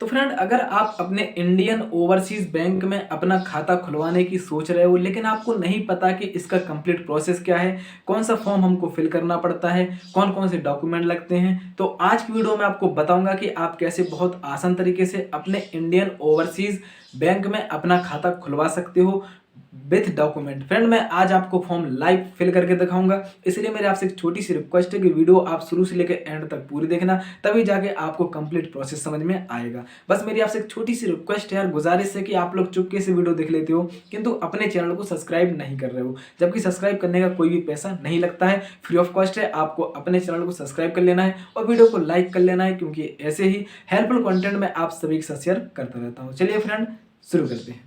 तो फ्रेंड, अगर आप अपने इंडियन ओवरसीज बैंक में अपना खाता खुलवाने की सोच रहे हो लेकिन आपको नहीं पता कि इसका कंप्लीट प्रोसेस क्या है, कौन सा फॉर्म हमको फिल करना पड़ता है, कौन कौन से डॉक्यूमेंट लगते हैं, तो आज की वीडियो में आपको बताऊंगा कि आप कैसे बहुत आसान तरीके से अपने इंडियन ओवरसीज बैंक में अपना खाता खुलवा सकते हो विथ डॉक्यूमेंट। फ्रेंड, मैं आज आपको फॉर्म लाइव फिल करके दिखाऊंगा, इसलिए मेरे आपसे एक छोटी सी रिक्वेस्ट है कि वीडियो आप शुरू से लेकर एंड तक पूरी देखना, तभी जाके आपको कंप्लीट प्रोसेस समझ में आएगा। बस मेरी आपसे एक छोटी सी रिक्वेस्ट है यार, गुजारिश है कि आप लोग चुपके से वीडियो देख लेते हो किंतु अपने चैनल को सब्सक्राइब नहीं कर रहे हो, जबकि सब्सक्राइब करने का कोई भी पैसा नहीं लगता है, फ्री ऑफ कॉस्ट है। आपको अपने चैनल को सब्सक्राइब कर लेना है और वीडियो को लाइक कर लेना है, क्योंकि ऐसे ही हेल्पफुल कंटेंट मैं आप सभी के साथ शेयर करता रहता हूँ। चलिए फ्रेंड, शुरू करते हैं।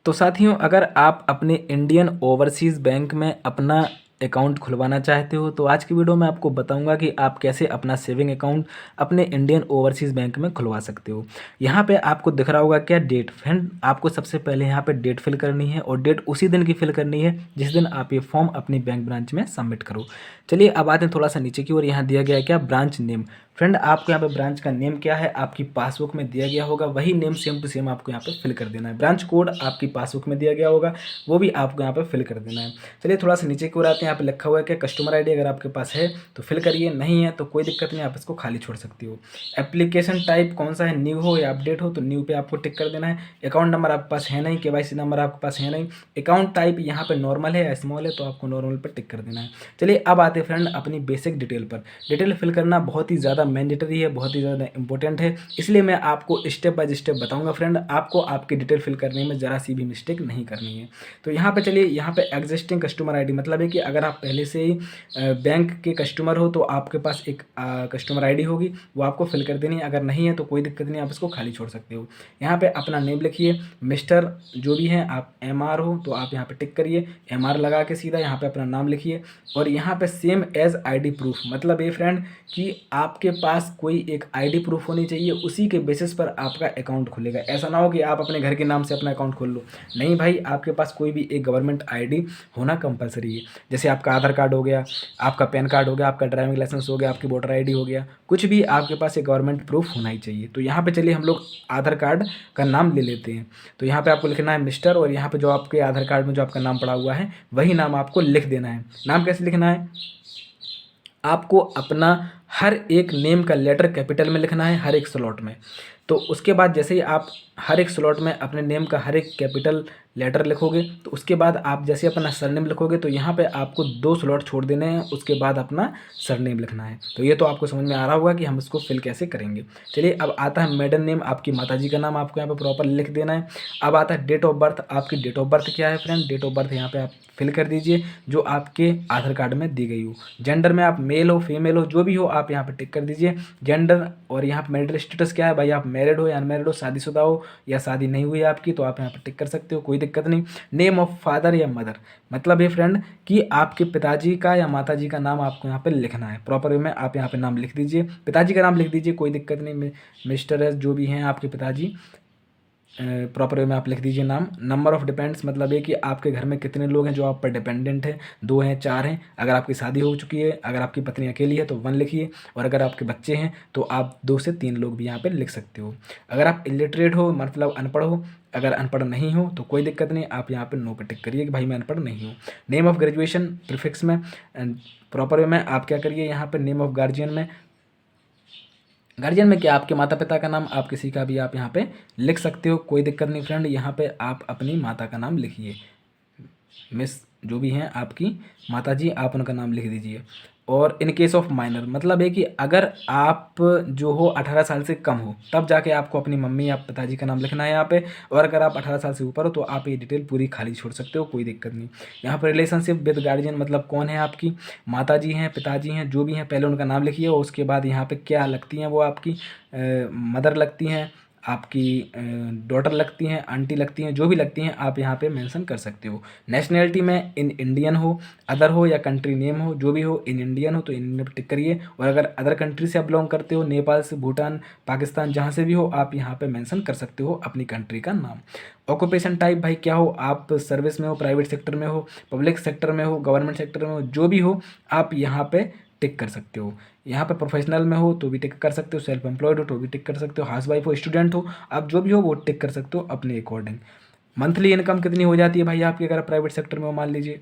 तो साथियों, अगर आप अपने इंडियन ओवरसीज़ बैंक में अपना अकाउंट खुलवाना चाहते हो तो आज की वीडियो में आपको बताऊंगा कि आप कैसे अपना सेविंग अकाउंट अपने इंडियन ओवरसीज़ बैंक में खुलवा सकते हो। यहाँ पे आपको दिख रहा होगा क्या, डेट। फ्रेंड, आपको सबसे पहले यहाँ पे डेट फिल करनी है और डेट उसी दिन की फिल करनी है जिस दिन आप ये फॉर्म अपनी बैंक ब्रांच में सबमिट करो। चलिए अब आते हैं थोड़ा सा नीचे की ओर। यहाँ दिया गया है क्या, ब्रांच नेम। फ्रेंड, आपको यहाँ पे ब्रांच का नेम क्या है आपकी पासबुक में दिया गया होगा, वही नेम सेम टू सेम आपको यहाँ पे फिल कर देना है। ब्रांच कोड आपकी पासबुक में दिया गया होगा, वो भी आपको यहाँ पे फिल कर देना है। चलिए थोड़ा सा नीचे की ओर आते हैं। यहाँ पे लिखा हुआ है कि कस्टमर आईडी अगर आपके पास है तो फिल करिए, नहीं है तो कोई दिक्कत नहीं, आप इसको खाली छोड़ सकती हो। एप्लीकेशन टाइप कौन सा है, न्यू हो या अपडेट हो, तो न्यू पे आपको टिक कर देना है। अकाउंट नंबर आपके पास है नहीं, केवाईसी नंबर आपके पास है नहीं। अकाउंट टाइप यहाँ पे नॉर्मल है या स्मॉल है, तो आपको नॉर्मल पर टिक कर देना है। चलिए अब आते हैं फ्रेंड अपनी बेसिक डिटेल पर। डिटेल फिल करना बहुत ही ज़्यादा मैंडेटरी है, बहुत ही ज़्यादा इंपॉर्टेंट है, इसलिए मैं आपको स्टेप बाय स्टेप बताऊंगा। फ्रेंड, आपको आपकी डिटेल फिल करने में ज़रा सी भी मिस्टेक नहीं करनी है। तो यहाँ पे चलिए, यहाँ पे एग्जिस्टिंग कस्टमर आईडी मतलब है कि अगर आप पहले से ही बैंक के कस्टमर हो तो आपके पास एक कस्टमर आईडी होगी, वो आपको फिल कर देनी है। अगर नहीं है तो कोई दिक्कत नहीं, आप इसको खाली छोड़ सकते हो। यहाँ पे अपना नेम लिखिए, मिस्टर जो भी है, आप MR हो तो आप यहाँ पे टिक करिए, MR लगा के सीधा यहाँ पे अपना नाम लिखिए। और यहाँ पे सेम एज ID प्रूफ मतलब ये फ्रेंड कि आपके पास कोई एक ID प्रूफ होनी चाहिए, उसी के बेसिस पर आपका अकाउंट खुलेगा। ऐसा ना हो कि आप अपने घर के नाम से अपना अकाउंट खोल लो, नहीं भाई, आपके पास कोई भी एक गवर्नमेंट ID होना कंपलसरी है। जैसे आपका आधार कार्ड हो गया, आपका पैन कार्ड हो गया, आपका ड्राइविंग लाइसेंस हो गया, आपकी वोटर ID हो गया, कुछ भी आपके पास एक गवर्नमेंट प्रूफ होना ही चाहिए। तो यहाँ पे चलिए हम लोग आधार कार्ड का नाम ले लेते हैं। तो यहाँ पे आपको लिखना है मिस्टर, और यहाँ पे जो आपके आधार कार्ड में जो आपका नाम पड़ा हुआ है वही नाम आपको लिख देना है। नाम कैसे लिखना है, आपको अपना हर एक नेम का लेटर कैपिटल में लिखना है, हर एक स्लॉट में। तो उसके बाद जैसे ही आप हर एक स्लॉट में अपने नेम का हर एक कैपिटल लेटर लिखोगे, तो उसके बाद आप जैसे अपना सरनेम लिखोगे तो यहाँ पे आपको 2 स्लॉट छोड़ देने हैं, उसके बाद अपना सरनेम लिखना है। तो ये तो आपको समझ में आ रहा होगा कि हम इसको फिल कैसे करेंगे। चलिए अब आता है मेडन नेम, आपकी माताजी का नाम आपको यहाँ पे प्रॉपर लिख देना है। अब आता है डेट ऑफ बर्थ, आपकी डेट ऑफ बर्थ क्या है फ्रेंड, डेट ऑफ बर्थ यहाँ पे आप फिल कर दीजिए जो आपके आधार कार्ड में दी गई हो। जेंडर में आप मेल हो फीमेल हो जो भी हो, आप यहाँ पे टिक कर दीजिए जेंडर। और यहाँ पे मैरिटल स्टेटस क्या है भाई, आप मैरिड हो या अनमैरिड हो, शादीशुदा हो या शादी नहीं हुई है आपकी, तो आप यहाँ पे टिक कर सकते हो, कोई दिक्कत नहीं। नेम ऑफ फादर या मदर मतलब ये फ्रेंड कि आपके पिताजी का या माताजी का नाम आपको यहाँ पे लिखना है। प्रॉपर वे में आप यहाँ पे नाम लिख दीजिए, पिताजी का नाम लिख दीजिए, कोई दिक्कत नहीं। मिस्टर है जो भी हैं आपके पिताजी, प्रॉपर वे में आप लिख दीजिए नाम। नंबर ऑफ डिपेंड्स मतलब ये कि आपके घर में कितने लोग हैं जो आप पर डिपेंडेंट हैं, 2 हैं 4 हैं। अगर आपकी शादी हो चुकी है, अगर आपकी पत्नी अकेली है तो 1 लिखिए, और अगर आपके बच्चे हैं तो आप 2 से 3 लोग भी यहाँ पे लिख सकते हो। अगर आप इलिटरेट हो मतलब अनपढ़ हो, अगर अनपढ़ नहीं हो तो कोई दिक्कत नहीं, आप यहाँ पे नो पे टिक करिए कि भाई मैं अनपढ़ नहीं हूँ। नेम ऑफ ग्रेजुएशन प्रीफिक्स में प्रॉपर वे में आप क्या करिए, यहाँ पे नेम ऑफ गार्जियन में, गार्जियन में क्या, आपके माता पिता का नाम, आप किसी का भी आप यहाँ पे लिख सकते हो, कोई दिक्कत नहीं फ्रेंड। यहाँ पे आप अपनी माता का नाम लिखिए, मिस जो भी हैं आपकी माता जी, आप उनका नाम लिख दीजिए। और इन केस ऑफ माइनर मतलब है कि अगर आप जो हो 18 साल से कम हो तब जाके आपको अपनी मम्मी या पिताजी का नाम लिखना है यहाँ पे। और अगर आप 18 साल से ऊपर हो तो आप ये डिटेल पूरी खाली छोड़ सकते हो, कोई दिक्कत नहीं। यहाँ पर रिलेशनशिप विद गार्जियन मतलब कौन है, आपकी माता जी हैं पिताजी हैं जो भी हैं, पहले उनका नाम लिखिए और उसके बाद यहाँ पे क्या लगती हैं वो आपकी मदर लगती हैं, आपकी डॉटर लगती हैं, आंटी लगती हैं, जो भी लगती हैं आप यहाँ पे मेंशन कर सकते हो। नेशनैलिटी में इन इंडियन हो, अदर हो या कंट्री नेम हो, जो भी हो, इन इंडियन हो तो इंडियन पर टिक करिए। और अगर अदर कंट्री से आप बिलोंग करते हो, नेपाल से, भूटान, पाकिस्तान, जहाँ से भी हो, आप यहाँ पे मेंशन कर सकते हो अपनी कंट्री का नाम। ऑक्यूपेशन टाइप भाई क्या हो, आप सर्विस में हो, प्राइवेट सेक्टर में हो, पब्लिक सेक्टर में हो, गवर्नमेंट सेक्टर में हो, जो भी हो आप यहाँ पे टिक कर सकते हो। यहाँ पे प्रोफेशनल में हो तो भी टिक कर सकते हो, सेल्फ एम्प्लॉयड हो तो भी टिक कर सकते हो, हाउसवाइफ हो, स्टूडेंट हो, आप जो भी हो वो टिक कर सकते हो अपने अकॉर्डिंग। मंथली इनकम कितनी हो जाती है भाई आपकी अगर प्राइवेट सेक्टर में हो मान लीजिए,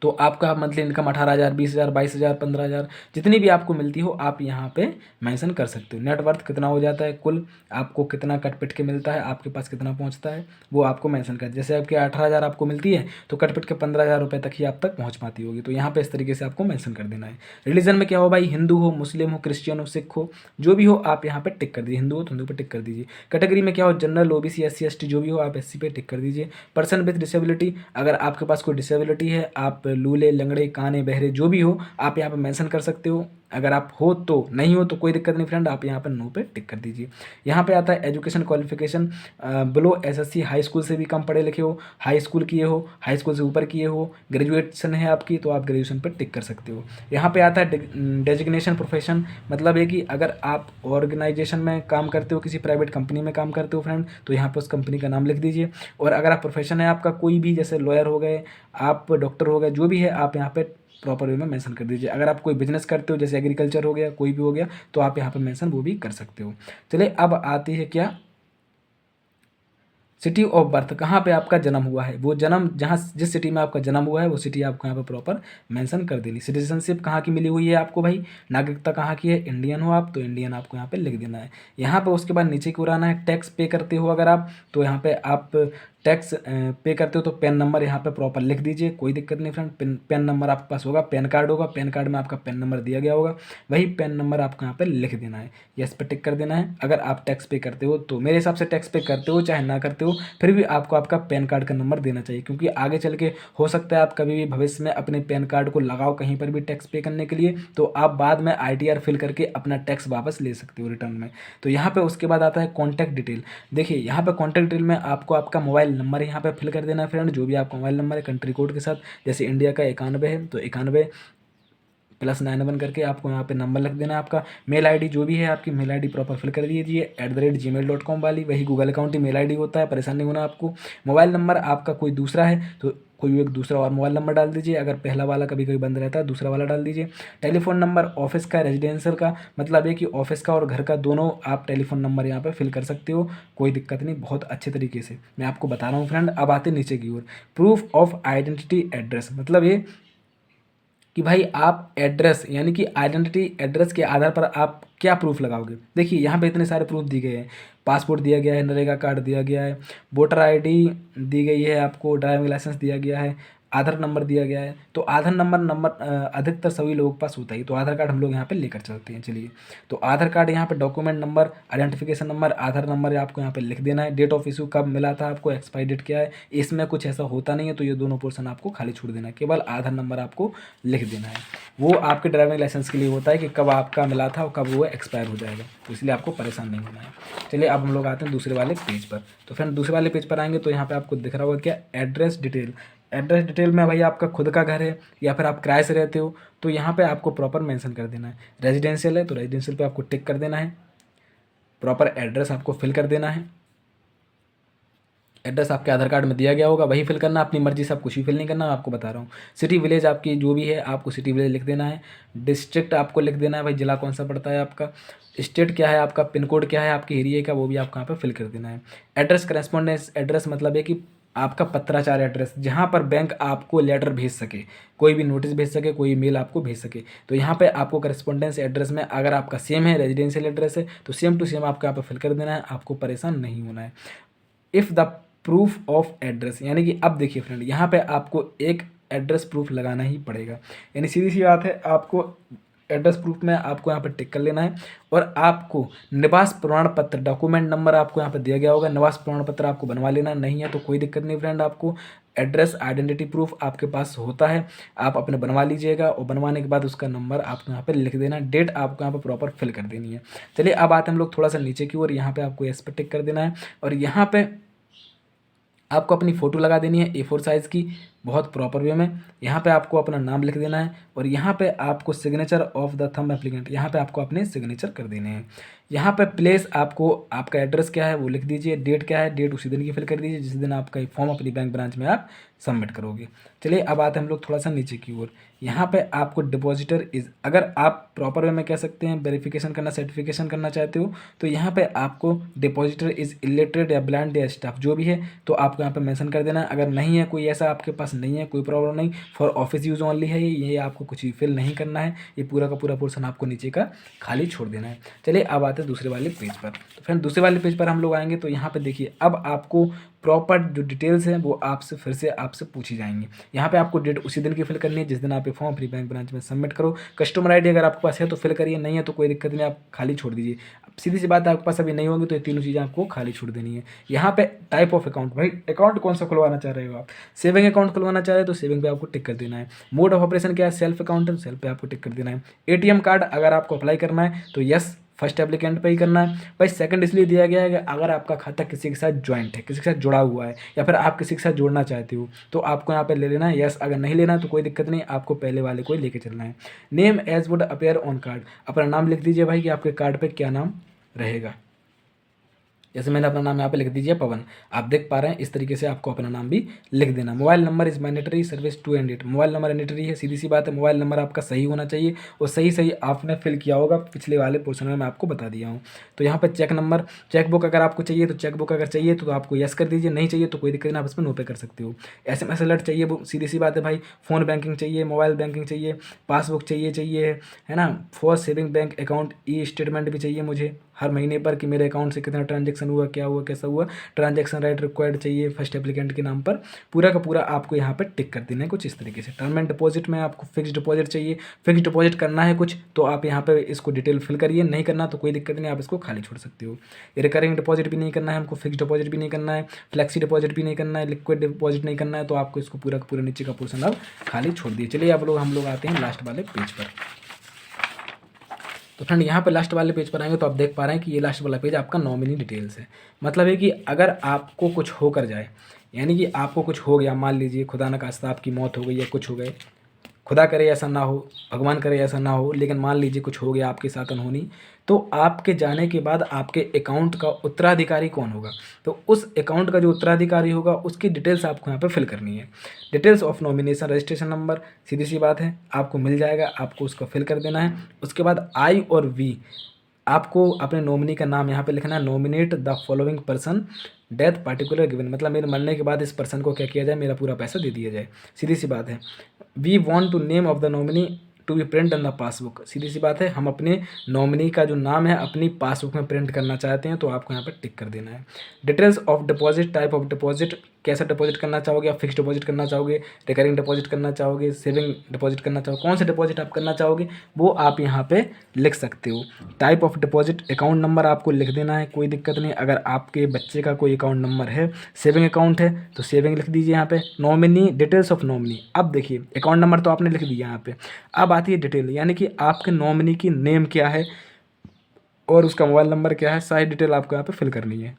तो आपका मंथली इनकम 18,000, 20,000, 22,000, 15,000 जितनी भी आपको मिलती हो आप यहाँ पे मेंशन कर सकते हो। नेटवर्थ कितना हो जाता है, कुल आपको कितना कट पिट के मिलता है, आपके पास कितना पहुँचता है वो आपको मेंशन कर, जैसे आपके 18,000 आपको मिलती है तो कट पिट के 15,000 रुपये तक ही आप तक पहुँच पाती होगी, तो यहाँ पर इस तरीके से आपको मैंसन कर देना है। रिलीजन में क्या हो भाई, हिंदू हो, मुस्लिम हो, क्रिश्चियन हो, सिख हो, जो भी हो आप यहाँ पर टिक कर दीजिए, हिंदू हो तो हिंदू पर टिक कर दीजिए। कैटेगरी में क्या हो, जनरल, ओबीसी, एससी, एसटी जो भी हो आप एससी पे टिक कर दीजिए। पर्सन विद डिसेबिलिटी, अगर आपके पास कोई डिसेबिलिटी है, आप लूले, लंगड़े, काने, बहरे जो भी हो आप यहाँ पे मेंशन कर सकते हो। अगर आप हो तो, नहीं हो तो कोई दिक्कत नहीं फ्रेंड, आप यहाँ पर नो पे टिक कर दीजिए। यहाँ पे आता है education qualification, below SSC, high school से भी कम पढ़े लिखे हो, हाई स्कूल किए हो, हाई स्कूल से ऊपर किए हो, ग्रेजुएशन है आपकी तो आप ग्रेजुएशन पर टिक कर सकते हो। यहाँ पे आता है डेजिग्नेशन प्रोफेशन, मतलब है कि अगर आप ऑर्गेनाइजेशन में काम करते हो, किसी प्राइवेट कंपनी में काम करते हो फ्रेंड, तो यहाँ पर उस कंपनी का नाम लिख दीजिए। और अगर आप प्रोफेशन है आपका कोई भी, जैसे लॉयर हो गए, आप डॉक्टर हो गए, जो भी है आप यहाँ पे प्रॉपर वे में मेंशन कर दीजिए। अगर आप कोई बिजनेस करते हो जैसे एग्रीकल्चर हो गया, कोई भी हो गया, तो आप यहाँ पे मेंशन वो भी कर सकते हो। चलिए अब आती है क्या, सिटी ऑफ बर्थ, कहाँ पे आपका जन्म हुआ है, वो जन्म जहाँ जिस सिटी में आपका जन्म हुआ है वो सिटी आपको यहाँ पे प्रॉपर मेंशन कर देनी। सिटीजनशिप कहाँ की मिली हुई है आपको भाई, नागरिकता कहाँ की है, इंडियन हो आप तो इंडियन आपको यहाँ पे लिख देना है। यहाँ पे उसके बाद नीचे की ओर आना है, टैक्स पे करते हो अगर आप, तो यहाँ पे आप टैक्स पे करते हो तो पैन नंबर यहाँ पे प्रॉपर लिख दीजिए, कोई दिक्कत नहीं फ्रेंड। पैन नंबर आपके पास होगा, पैन कार्ड होगा, पैन कार्ड में आपका पैन नंबर दिया गया होगा, वही पैन नंबर आपको यहाँ पे लिख देना है, यस पे टिक कर देना है। अगर आप टैक्स पे करते हो तो, मेरे हिसाब से टैक्स पे करते हो चाहे ना करते हो, फिर भी आपको आपका पैन कार्ड का नंबर देना चाहिए, क्योंकि आगे चल के हो सकता है आप कभी भी भविष्य में अपने पैन कार्ड को लगाओ कहीं पर भी टैक्स पे करने के लिए, तो आप बाद में ITR फिल करके अपना टैक्स वापस ले सकते हो रिटर्न में। तो यहाँ पे उसके बाद आता है कॉन्टैक्ट डिटेल। देखिए यहाँ पे कॉन्टैक्ट डिटेल में आपको आपका मोबाइल नंबर यहाँ पे फिल कर देना है फ्रेंड, जो भी आपका मोबाइल नंबर है कंट्री कोड के साथ, जैसे इंडिया का 91 है तो 91 +91 करके आपको यहाँ पे नंबर लिख देना है आपका। मेल आईडी जो भी है आपकी मेल आईडी प्रॉपर फिल कर दीजिए, @gmail.com वाली, वही गूगल अकाउंट ही मेल आईडी होता है, परेशान नहीं होना आपको। मोबाइल नंबर आपका कोई दूसरा है तो कोई एक दूसरा और मोबाइल नंबर डाल दीजिए, अगर पहला वाला कभी कभी बंद रहता है दूसरा वाला डाल दीजिए। टेलीफोन नंबर ऑफिस का, रेजिडेंशियल का, मतलब है कि ऑफिस का और घर का दोनों आप टेलीफोन नंबर यहाँ पे फिल कर सकते हो, कोई दिक्कत नहीं, बहुत अच्छे तरीके से मैं आपको बता रहा हूँ फ्रेंड। अब आते नीचे की ओर, प्रूफ ऑफ आइडेंटिटी एड्रेस, मतलब ये कि भाई आप एड्रेस यानी कि आइडेंटिटी एड्रेस के आधार पर आप क्या प्रूफ लगाओगे। देखिए यहाँ पे इतने सारे प्रूफ दिए गए हैं, पासपोर्ट दिया गया है, नरेगा कार्ड दिया गया है, वोटर आईडी दी गई है आपको, ड्राइविंग लाइसेंस दिया गया है, आधार नंबर दिया गया है। तो आधार नंबर अधिकतर सभी लोगों के पास होता है, तो आधार कार्ड हम लोग यहाँ पे लेकर चलते हैं। चलिए तो आधार कार्ड यहाँ पे डॉक्यूमेंट नंबर, आइडेंटिफिकेशन नंबर, आधार नंबर आपको यहाँ पे लिख देना है। डेट ऑफ इशू कब मिला था आपको, एक्सपायरी डेट क्या है, इसमें कुछ ऐसा होता नहीं है तो ये दोनों पोर्शन आपको खाली छोड़ देना है, केवल आधार नंबर आपको लिख देना है। वो आपके ड्राइविंग लाइसेंस के लिए होता है कि कब आपका मिला था और कब वो एक्सपायर हो जाएगा, तो इसलिए आपको परेशान नहीं होना है। चलिए अब हम लोग आते हैं दूसरे वाले पेज पर। तो फ्रेंड दूसरे वाले पेज पर आएंगे तो यहाँ पे आपको दिख रहा होगा क्या, एड्रेस डिटेल। एड्रेस डिटेल में भाई आपका खुद का घर है या फिर आप किराए से रहते हो, तो यहाँ पे आपको प्रॉपर मेंशन कर देना है। रेजिडेंशियल है तो रेजिडेंशियल पे आपको टिक कर देना है, प्रॉपर एड्रेस आपको फिल कर देना है। एड्रेस आपके आधार कार्ड में दिया गया होगा वही फिल करना, अपनी मर्जी से आप कुछ भी फिल नहीं करना, मैं आपको बता रहा हूँ। सिटी विलेज आपकी जो भी है आपको सिटी विलेज लिख देना है। डिस्ट्रिक्ट आपको लिख देना है भाई, जिला कौन सा पड़ता है आपका, स्टेट क्या है आपका, पिन कोड क्या है आपके एरिया का, वो भी आपको यहाँ पे फिल कर देना है। एड्रेस करेस्पॉन्डेंस एड्रेस मतलब है कि आपका पत्राचार एड्रेस, जहाँ पर बैंक आपको लेटर भेज सके, कोई भी नोटिस भेज सके, कोई मेल आपको भेज सके, तो यहाँ पे आपको करेस्पॉन्डेंस एड्रेस में अगर आपका सेम है, रेजिडेंशियल एड्रेस है तो सेम टू सेम आपको यहाँ पर फिल कर देना है, आपको परेशान नहीं होना है। If the proof of address, यानी कि अब देखिए फ्रेंड यहाँ पे आपको एक एड्रेस प्रूफ लगाना ही पड़ेगा, यानी सीधी सी बात है, आपको एड्रेस प्रूफ में आपको यहाँ पे टिक कर लेना है। और आपको निवास प्रमाण पत्र, डॉक्यूमेंट नंबर आपको यहाँ पे दिया गया होगा, निवास प्रमाण पत्र आपको बनवा लेना, नहीं है तो कोई दिक्कत नहीं फ्रेंड, आपको एड्रेस आइडेंटिटी प्रूफ आपके पास होता है, आप अपने बनवा लीजिएगा, और बनवाने के बाद उसका नंबर आपको यहाँ पे लिख देना, डेट आपको यहाँ पे प्रॉपर फिल कर देनी है। चलिए अब आते हैं हम लोग थोड़ा सा नीचे की ओर, यहाँ पे आपको एस पे टिक कर देना है, और यहाँ पे आपको अपनी फ़ोटो लगा देनी है A4 साइज़ की, बहुत प्रॉपर वे में। यहाँ पे आपको अपना नाम लिख देना है, और यहाँ पे आपको signature of the thumb applicant, यहाँ पे आपको अपने सिग्नेचर कर देने हैं। यहाँ पे प्लेस आपको आपका एड्रेस क्या है वो लिख दीजिए, डेट क्या है, डेट उसी दिन की फिल कर दीजिए जिस दिन आपका फॉर्म अपनी बैंक ब्रांच में आप सबमिट करोगे। चलिए अब आते हैं हम लोग थोड़ा सा नीचे की ओर। यहाँ पे आपको डिपॉजिटर इज, अगर आप प्रॉपर वे में कह सकते हैं वेरिफिकेशन करना, सर्टिफिकेशन करना चाहते हो तो यहाँ पे आपको डिपॉजिटर इज इलिटरेट या ब्लाइंड या स्टाफ जो भी है तो आपको यहाँ पे मेंशन कर देना है। अगर नहीं है कोई ऐसा आपके पास नहीं है, कोई प्रॉब्लम नहीं, फॉर ऑफिस यूज ओनली है ये आपको कुछ भी फिल नहीं करना है, ये पूरा का पूरा पोर्शन आपको नीचे का खाली छोड़ देना है। चलिए अब आते हैं दूसरे वाले पेज पर। तो फ्रेंड दूसरे वाले पेज पर हम लोग आएंगे तो यहाँ पे देखिए अब आपको प्रॉपर जो डिटेल्स हैं वो आपसे फिर से आपसे पूछी जाएंगी। यहाँ पे आपको डेट उसी दिन की फिल करनी है जिस दिन आप ये फॉर्म अपनी बैंक ब्रांच में सबमिट करो। कस्टमर आईडी अगर आपके पास है तो फिल करिए, नहीं है तो कोई दिक्कत नहीं, आप खाली छोड़ दीजिए। अब सीधी सी बात है आपके पास अभी नहीं होगी तो ये तीनों चीज़ें आपको खाली छोड़ देनी है। यहाँ पे टाइप ऑफ अकाउंट, भाई अकाउंट कौन सा खुलवाना चाह रहे हो आप, सेविंग अकाउंट खुलवाना चाह रहे हो तो सेविंग पे आपको टिक कर देना है। मोड ऑफ ऑपरेशन क्या है, सेल्फ अकाउंट है तो सेल्फ पे आपको टिक कर देना है। एटीएम कार्ड अगर आपको अप्लाई करना है तो यस फर्स्ट एप्लीकेंट पे ही करना है। भाई सेकंड इसलिए दिया गया है कि अगर आपका खाता किसी के साथ ज्वाइंट है, किसी के साथ जुड़ा हुआ है या फिर आप किसी के साथ जोड़ना चाहते हो तो आपको यहाँ पे ले लेना है यस। अगर नहीं लेना है तो कोई दिक्कत नहीं, आपको पहले वाले को ही लेके चलना है। Name as would appear on card, अपना नाम लिख दीजिए भाई कि आपके कार्ड पे क्या नाम रहेगा। जैसे मैंने अपना नाम यहाँ पे लिख दीजिए पवन, आप देख पा रहे हैं इस तरीके से आपको अपना नाम भी लिख देना। Mobile number is mandatory service to end it, mobile number mandatory है, सीधी सी बात है मोबाइल नंबर आपका सही होना चाहिए और सही सही आपने फिल किया होगा, पिछले वाले पोर्शन में मैं आपको बता दिया हूँ। तो यहाँ पर चेक नंबर, चेकबुक अगर आपको चाहिए तो चेकबुक अगर चाहिए तो आपको यस कर दीजिए, नहीं चाहिए तो कोई दिक्कत नहीं, आप इसमें नो पे कर सकते हो। SMS अलर्ट चाहिए, वो सीधी सी बात है भाई, फ़ोन बैंकिंग चाहिए, मोबाइल बैंकिंग चाहिए, पासबुक चाहिए है ना, for saving bank account e statement भी चाहिए मुझे हर महीने पर कि मेरे अकाउंट से कितना ट्रांजैक्शन हुआ, क्या हुआ, कैसा हुआ, ट्रांजैक्शन राइट रिक्वायर्ड चाहिए फर्स्ट एप्लीकेंट के नाम पर। पूरा का पूरा आपको यहाँ पर टिक कर देना है कुछ इस तरीके से। टर्म एंड डिपॉजिट में आपको फिक्स डिपॉजिट चाहिए, फिक्स डिपॉजिट करना है कुछ तो आप यहाँ पे इसको डिटेल फिल करिए, नहीं करना तो कोई दिक्कत नहीं, आप इसको खाली छोड़ सकते हो। रिकरिंग डिपॉजिट भी नहीं करना है हमको, फिक्स डिपॉजिट भी नहीं करना है, फ्लेक्सी डिपॉजिट भी नहीं करना है, लिक्विड डिपॉजिट नहीं करना है, तो आपको इसको पूरा का पूरा नीचे का पोर्शन अब खाली छोड़ दिए। चलिए अब हम लोग आते हैं लास्ट वाले पेज पर। तो फ्रेंड यहाँ पे लास्ट वाले पेज पर आएंगे तो आप देख पा रहे हैं कि ये लास्ट वाला पेज आपका नॉमिनी डिटेल्स है। मतलब है कि अगर आपको कुछ होकर जाए, यानी कि आपको कुछ हो गया, मान लीजिए खुदा न खास्ता आपकी मौत हो गई या कुछ हो गए, खुदा करे ऐसा ना हो, भगवान करे ऐसा ना हो, लेकिन मान लीजिए कुछ हो गया आपके साथ अनहोनी, तो आपके जाने के बाद आपके अकाउंट का उत्तराधिकारी कौन होगा, तो उस अकाउंट का जो उत्तराधिकारी होगा उसकी डिटेल्स आपको यहाँ पे फिल करनी है। Details of nomination registration number, सीधी सी बात है आपको मिल जाएगा, आपको उसको फिल कर देना है। उसके बाद आई और वी, आपको अपने नॉमिनी का नाम यहाँ पे लिखना है। Nominate the following person death particular given, मतलब मेरे मरने के बाद इस पर्सन को क्या किया जाए, मेरा पूरा पैसा दे दिया जाए, सीधी सी बात है। We want to name of the nominee to be print on the passbook, सीधी सी बात है हम अपने नॉमिनी का जो नाम है अपनी पासबुक में प्रिंट करना चाहते हैं तो आपको यहाँ पर टिक कर देना है। Details of deposit, type of deposit, कैसा डिपॉजिट करना चाहोगे, आप फिक्स डिपॉजिट करना चाहोगे, रिकरिंग डिपॉजिट करना चाहोगे, सेविंग डिपॉजिट करना चाहोगे, कौन सा डिपॉजिट आप करना चाहोगे वो आप यहाँ पे लिख सकते हो। Type of deposit, account number आपको लिख देना है, कोई दिक्कत नहीं। अगर आपके बच्चे का कोई अकाउंट नंबर है, सेविंग अकाउंट है तो सेविंग लिख दीजिए यहाँ पे। नॉमिनी, डिटेल्स ऑफ नॉमिनी, अब देखिए अकाउंट नंबर तो आपने लिख दिया यहाँ पे, अब आती है डिटेल, यानी कि आपके नॉमिनी की नेम क्या है और उसका मोबाइल नंबर क्या है, सारी डिटेल आपको यहाँ पे फिल करनी है।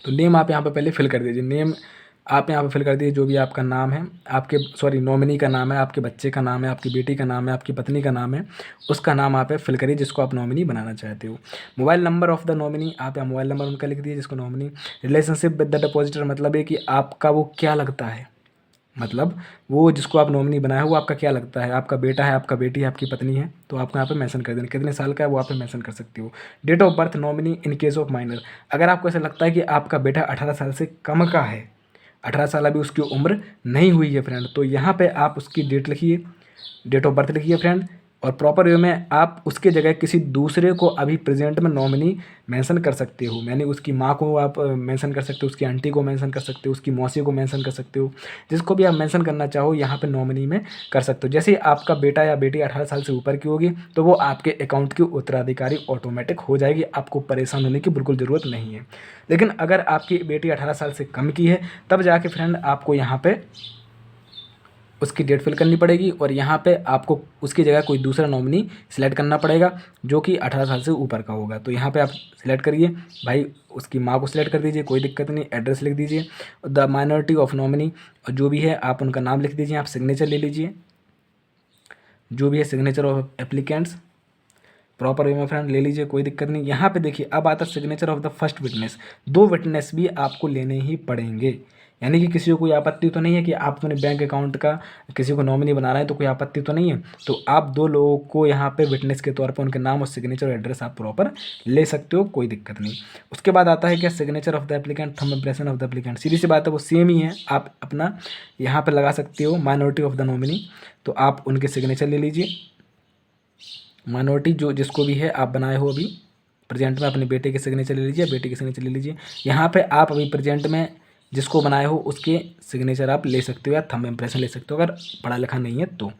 तो नेम आप यहाँ पे पहले फिल कर दीजिए, नेम आप यहाँ पे फिल कर दीजिए जो भी आपका नाम है, आपके सॉरी नॉमिनी का नाम है, आपके बच्चे का नाम है, आपकी बेटी का नाम है, आपकी पत्नी का नाम है, उसका नाम आप फिल करिए जिसको आप नॉमिनी बनाना चाहते हो। Mobile number of the nominee, आप यहाँ मोबाइल नंबर उनका लिख दीजिए जिसको nominee. Relationship with the depositor, मतलब है कि आपका वो क्या लगता है, मतलब वो जिसको आप नॉमिनी बनाया वो आपका क्या लगता है, आपका बेटा है, आपका बेटी है, आपकी पत्नी है, तो आपको यहाँ पे मेंशन कर देना, कितने साल का है वो आप मेंशन कर सकते हो। Date of birth nominee in case of minor, अगर आपको ऐसा लगता है कि आपका बेटा 18 साल से कम का है, 18 साल अभी उसकी उम्र नहीं हुई है फ्रेंड, तो यहाँ पे आप उसकी डेट लिखिए, डेट ऑफ बर्थ लिखिए फ्रेंड, और प्रॉपर वे में आप उसके जगह किसी दूसरे को अभी प्रेजेंट में नॉमिनी मेंशन कर सकते हो, यानी उसकी माँ को आप मेंशन कर सकते हो, उसकी आंटी को मेंशन कर सकते हो, उसकी मौसी को मेंशन कर सकते हो, जिसको भी आप मेंशन करना चाहो यहाँ पे नॉमिनी में कर सकते हो। जैसे ही आपका बेटा या बेटी 18 साल से ऊपर की होगी तो वो आपके अकाउंट की उत्तराधिकारी ऑटोमेटिक हो जाएगी, आपको परेशान होने की बिल्कुल ज़रूरत नहीं है। लेकिन अगर आपकी बेटी 18 साल से कम की है तब जाके फ्रेंड आपको यहाँ पे उसकी डेट फिल करनी पड़ेगी और यहाँ पे आपको उसकी जगह कोई दूसरा नॉमिनी सिलेक्ट करना पड़ेगा जो कि 18 साल से ऊपर का होगा। तो यहाँ पे आप सिलेक्ट करिए भाई, उसकी माँ को सिलेक्ट कर दीजिए, कोई दिक्कत नहीं, एड्रेस लिख दीजिए, द माइनॉरिटी ऑफ नॉमिनी और जो भी है आप उनका नाम लिख दीजिए, आप सिग्नेचर ले लीजिए, जो भी है signature of applicants, proper way में फ्रेंड ले लीजिए, कोई दिक्कत नहीं। यहाँ पे देखिए अब आता है signature of the first witness. 2 witness भी आपको लेने ही पड़ेंगे, यानी कि किसी को कोई आपत्ति तो नहीं है कि आप अपने बैंक अकाउंट का किसी को नॉमिनी बना रहे हैं तो कोई आपत्ति तो नहीं है। तो आप 2 लोगों को यहाँ पे विटनेस के तौर पे उनके नाम और सिग्नेचर और एड्रेस आप प्रॉपर ले सकते हो, कोई दिक्कत नहीं। उसके बाद आता है क्या, signature of the applicant, thumb impression of the applicant. सीधी सी बात है, वो सेम ही है, आप अपना यहाँ पर लगा सकते हो माइनॉरिटी ऑफ द नॉमिनी, तो आप उनके सिग्नेचर ले लीजिए। माइनॉरिटी जो जिसको भी है आप बनाए हो अभी प्रेजेंट में, अपने बेटे के सिग्नेचर ले लीजिए, बेटे के सिग्नेचर ले लीजिए। यहाँ पे आप अभी प्रेजेंट में जिसको बनाए हो उसके सिग्नेचर आप ले सकते हो या थंब इम्प्रेशन ले सकते हो अगर पढ़ा लिखा नहीं है तो।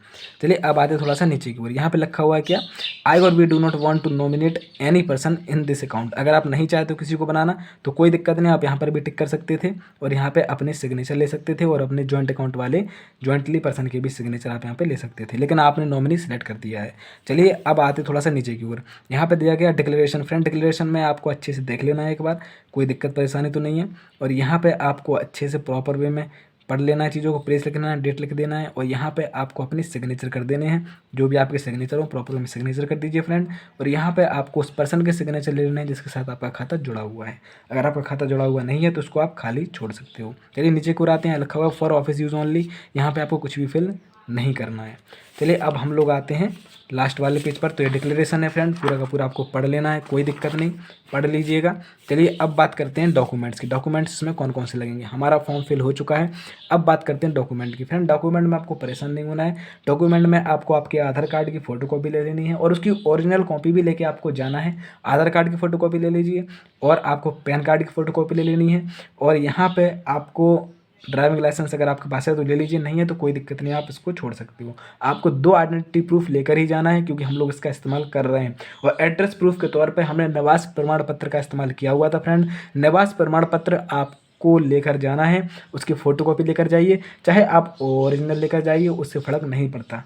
चलिए अब आते थोड़ा सा नीचे की ओर। यहाँ पे लिखा हुआ है क्या, आई और we do not want to nominate any person in this account. अगर आप नहीं चाहते हो किसी को बनाना तो कोई दिक्कत नहीं, आप यहाँ पर भी टिक कर सकते थे और यहाँ पे अपने सिग्नेचर ले सकते थे और अपने जॉइंट अकाउंट वाले जॉइंटली पर्सन के भी सिग्नेचर आप यहाँ पे ले सकते थे, लेकिन आपने नॉमिनी सेलेक्ट कर दिया है। चलिए अब आते थोड़ा सा नीचे की ओर। यहाँ पे दिया गया डिक्लेरेशन। फ्रेंड डिक्लेरेशन में आपको अच्छे से देख लेना है एक बार, कोई दिक्कत परेशानी तो नहीं है। और यहाँ पे आपको अच्छे से प्रॉपर वे में पढ़ लेना है, चीज़ों को प्लेस लिखना है, डेट लिख देना है और यहाँ पे आपको अपनी सिग्नेचर कर देने हैं। जो भी आपके सिग्नेचर हो प्रॉपर में सिग्नेचर कर दीजिए फ्रेंड। और यहाँ पे आपको उस पर्सन के सिग्नेचर ले लेना है जिसके साथ आपका खाता जुड़ा हुआ है। अगर आपका खाता जुड़ा हुआ नहीं है तो उसको आप खाली छोड़ सकते हो। चलिए नीचे को आते हैं, लिखा हुआ फॉर ऑफिस यूज़ ओनली। यहाँ पे आपको कुछ भी फिल नहीं करना है। चलिए अब हम लोग आते हैं लास्ट वाले पेज पर। तो ये डिक्लेरेशन है फ्रेंड, पूरा का पूरा आपको पढ़ लेना है, कोई दिक्कत नहीं, पढ़ लीजिएगा। चलिए अब बात करते हैं डॉक्यूमेंट्स की। डॉक्यूमेंट्स में कौन कौन से लगेंगे। हमारा फॉर्म फिल हो चुका है, अब बात करते हैं डॉक्यूमेंट की। फ्रेंड डॉक्यूमेंट में आपको परेशान नहीं होना है। डॉक्यूमेंट में आपको आपके आधार कार्ड की फ़ोटो कॉपी ले लेनी है और उसकी ओरिजिनल कॉपी भी लेके आपको जाना है। आधार कार्ड की फ़ोटो कॉपी ले लीजिए और आपको पैन कार्ड की फ़ोटो कॉपी ले लेनी है। और यहाँ पर आपको ड्राइविंग लाइसेंस अगर आपके पास है तो ले लीजिए, नहीं है तो कोई दिक्कत नहीं, आप इसको छोड़ सकते हो। आपको 2 आइडेंटिटी प्रूफ लेकर ही जाना है क्योंकि हम लोग इसका इस्तेमाल कर रहे हैं। और एड्रेस प्रूफ के तौर पे हमने निवास प्रमाण पत्र का इस्तेमाल किया हुआ था फ्रेंड। निवास प्रमाण पत्र आपको लेकर जाना है, उसकी फ़ोटो कॉपी लेकर जाइए, चाहे आप ओरिजिनल लेकर जाइए, उससे फ़र्क नहीं पड़ता।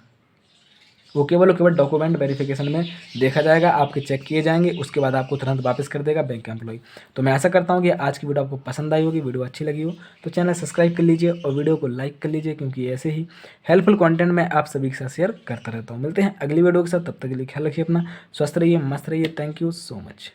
वो केवल और केवल डॉक्यूमेंट वेरिफिकेशन में देखा जाएगा, आपके चेक किए जाएंगे, उसके बाद आपको तुरंत वापस कर देगा बैंक एम्प्लॉय। तो मैं ऐसा करता हूँ कि आज की वीडियो आपको पसंद आई होगी, वीडियो अच्छी लगी हो तो चैनल सब्सक्राइब कर लीजिए और वीडियो को लाइक कर लीजिए, क्योंकि ऐसे ही हेल्पफुल कंटेंट मैं आप सभी के साथ शेयर करता रहता हूँ। मिलते हैं अगली वीडियो के साथ, तब तक के लिए ख्याल रखिए अपना, स्वस्थ रहिए, मस्त रहिए। Thank you so much.